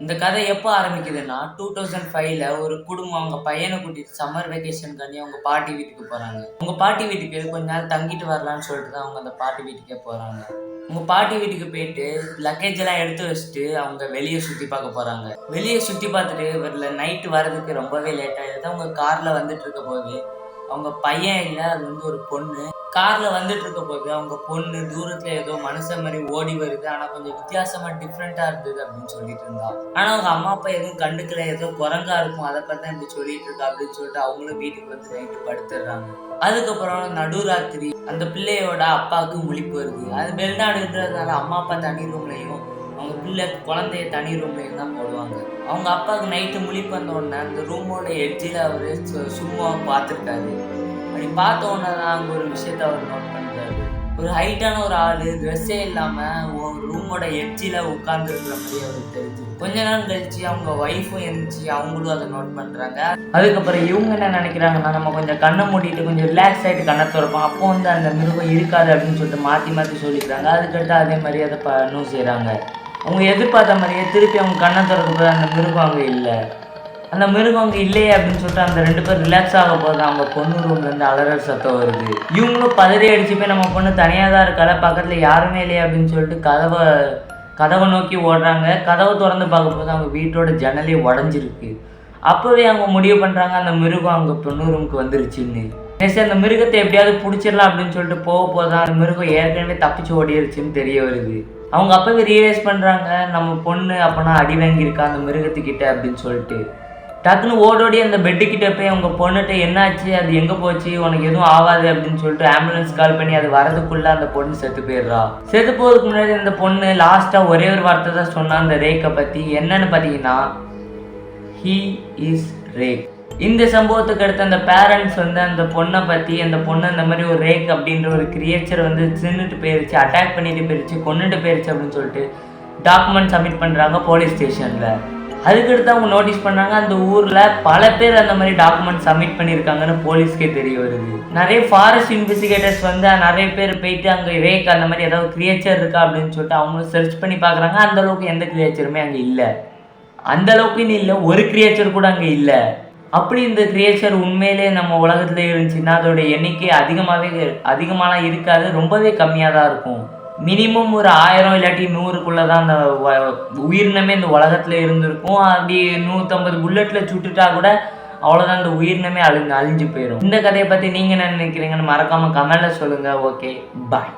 இந்த கதை எப்போ ஆரம்பிக்குதுன்னா 2005ல ஒரு குடும்பம் அவங்க பையனை கூட்டிட்டு சம்மர் வெக்கேஷனுக்காண்டி அவங்க பாட்டி வீட்டுக்கு போறாங்க. அவங்க பாட்டி வீட்டுக்கு கொஞ்ச நாள் தங்கிட்டு வரலான்னு சொல்லிட்டு தான் அவங்க அந்த பாட்டி வீட்டுக்கே போறாங்க. உங்க பாட்டி வீட்டுக்கு போயிட்டு லக்கேஜ் எல்லாம் எடுத்து வச்சுட்டு அவங்க வெளியே சுத்தி பார்க்க போறாங்க. வெளியே சுத்தி பார்த்துட்டு வரல நைட்டு வர்றதுக்கு ரொம்பவே லேட் ஆயிடுது. அவங்க கார்ல வந்துட்டு இருக்க போது அவங்க பையன் இல்லை, அது ஒரு பொண்ணு கார்ல வந்துட்டு இருக்க போது அவங்க பொண்ணு தூரத்துல ஏதோ மனுஷன் மாதிரி ஓடி வருது. ஆனா கொஞ்சம் வித்தியாசமா டிஃப்ரெண்டா இருந்தது அப்படின்னு சொல்லிட்டு இருந்தா. ஆனா அவங்க அம்மா அப்பா எதுவும் கண்டுக்கல, ஏதோ குரங்கா இருக்கும் அதை பத்தி இப்படி சொல்லிட்டு இருக்கா அப்படின்னு சொல்லிட்டு அவங்களும் வீட்டுக்கு வந்து நைட்டு படுத்துடுறாங்க. அதுக்கப்புறம் நடுராத்திரி அந்த பிள்ளையோட அப்பாவுக்கு முழிப்பு வருது. அது வெளிநாடுன்றதுனால அம்மா அப்பா தனி ரூம்லையும் அவங்க பிள்ளை குழந்தைய தனி ரூம்லையும் தான் போடுவாங்க. அவங்க அப்பாவுக்கு நைட்டு முழிப்பு வந்த உடனே அந்த ரூமோட எட்ஜில் அவரு சும்மா பார்த்துருக்காரு. அப்படி பார்த்த உடனே தான் அங்கே ஒரு விஷயத்த அவர் நோட் பண்ணுறாரு. ஒரு ஹைட்டான ஒரு ஆள் ட்ரெஸ்ஸே இல்லாமல் ஒரு ரூமோட எட்ஜில் உட்காந்துருக்குற மாதிரி அவருக்கு தெரிஞ்சு. கொஞ்ச நாள் கழிச்சு அவங்க ஒய்ஃபும் இருந்துச்சு, அவங்களும் அதை நோட் பண்ணுறாங்க. அதுக்கப்புறம் இவங்க என்ன நினைக்கிறாங்கன்னா, நம்ம கொஞ்சம் கண்ணை மூடிட்டு கொஞ்சம் ரிலாக்ஸ் ஆகிட்டு கண்ணை திறப்போம், அப்போ அந்த மிருகம் இருக்காது அப்படின்னு சொல்லிட்டு மாற்றி மாற்றி சொல்லிக்கிறாங்க. அதுக்கடுத்து அதே மாதிரி அதை இன்னும் செய்கிறாங்க. அவங்க எதிர்பார்த்த மாதிரியே திருப்பி அவங்க கண்ணை திறக்க போது அந்த மிருகம் அங்கே இல்லை. அந்த மிருகம் அங்கே இல்லையே அப்படின்னு சொல்லிட்டு அந்த 2 பேர் ரிலாக்ஸ் ஆக போது அவங்க பொண்ணு ரூம்லேருந்து அலறல் சத்தம் வருது. இவங்களும் பதறி அடிச்சு போய் நம்ம பொண்ணு தனியாக தான் இருக்கால, பக்கத்தில் யாருமே இல்லையே அப்படின்னு சொல்லிட்டு கதவை நோக்கி ஓடுறாங்க. கதவை திறந்து பார்க்க போது அவங்க வீட்டோட ஜன்னலே உடஞ்சிருக்கு. அப்போவே அவங்க முடிவு பண்ணுறாங்க அந்த மிருகம் அவங்க பொண்ணு ரூமுக்கு வந்துருச்சுன்னு. சரி, அந்த மிருகத்தை எப்படியாவது பிடிச்சிடலாம் அப்படின்னு சொல்லிட்டு போதான் அந்த மிருகம் ஏற்கனவே தப்பிச்சு ஓடிடுச்சுன்னு தெரிய வருது. அவங்க அப்பவே ரியலைஸ் பண்ணுறாங்க நம்ம பொண்ணு அப்போனா அடி வாங்கியிருக்கா அந்த மிருகத்துக்கிட்ட அப்படின்னு சொல்லிட்டு. டக்குன்னு ஓடோடி அந்த பெட்டுக்கிட்ட போய் அவங்க பொண்ணுகிட்ட என்னாச்சு, அது எங்கே போச்சு, உனக்கு எதுவும் ஆகாது அப்படின்னு சொல்லிட்டு ஆம்புலன்ஸ் கால் பண்ணி அது வரதுக்குள்ளே அந்த பொண்ணு செத்து போயிடுறா. செத்து போகிறதுக்கு முன்னாடி அந்த பொண்ணு லாஸ்ட்டாக ஒரே ஒரு வார்த்தை தான் சொன்னா அந்த ரேக்கை பற்றி. என்னன்னு பார்த்தீங்கன்னா, ஹீ இஸ் ரேக். இந்த சம்பவத்துக்கு அடுத்து அந்த பேரண்ட்ஸ் அந்த பொண்ணை பற்றி, அந்த பொண்ணு இந்த மாதிரி ஒரு ரேக் அப்படின்ற ஒரு கிரியேச்சர் தின்னுட்டு போயிருச்சு, அட்டாக் பண்ணிட்டு போயிருச்சு, கொண்டுட்டு போயிருச்சு அப்படின்னு சொல்லிட்டு டாக்குமெண்ட் சப்மிட் பண்ணுறாங்க போலீஸ் ஸ்டேஷனில். அதுக்கடுத்து அவங்க நோட்டீஸ் பண்ணாங்க அந்த ஊரில் பல பேர் அந்த மாதிரி டாக்குமெண்ட் சப்மிட் பண்ணியிருக்காங்கன்னு போலீஸ்க்கே தெரிய வருது. நிறைய ஃபாரஸ்ட் இன்வெஸ்டிகேட்டர்ஸ் நிறைய பேர் போயிட்டு அங்கே ரேக் அந்த மாதிரி ஏதாவது கிரியேச்சர் இருக்கா அப்படின்னு சொல்லிட்டு அவங்களும் சர்ச் பண்ணி பார்க்குறாங்க. அந்தளவுக்கு எந்த கிரியேச்சருமே அங்கே இல்லை. அந்தளவுக்குன்னு இல்லை, ஒரு கிரியேச்சர் கூட அங்கே இல்லை. அப்படி இந்த கிரியேச்சர் உண்மையிலே நம்ம உலகத்துல இருந்துச்சுன்னா அதோட எண்ணிக்கை அதிகமாலாம் இருக்காது, ரொம்பவே கம்மியாக தான் இருக்கும். மினிமம் ஒரு 1000 இல்லாட்டி 100க்குள்ளே தான் அந்த உயிரினமே இந்த உலகத்தில் இருந்திருக்கும். அப்படி 150 புல்லட்டில் சுட்டுட்டா கூட அவ்வளோதான், அந்த உயிரினமே அழிஞ்சு போயிடும். இந்த கதையை பற்றி நீங்கள் என்ன நினைக்கிறீங்கன்னு மறக்காமல் கமெண்ட்டில் சொல்லுங்கள். ஓகே, பாய்.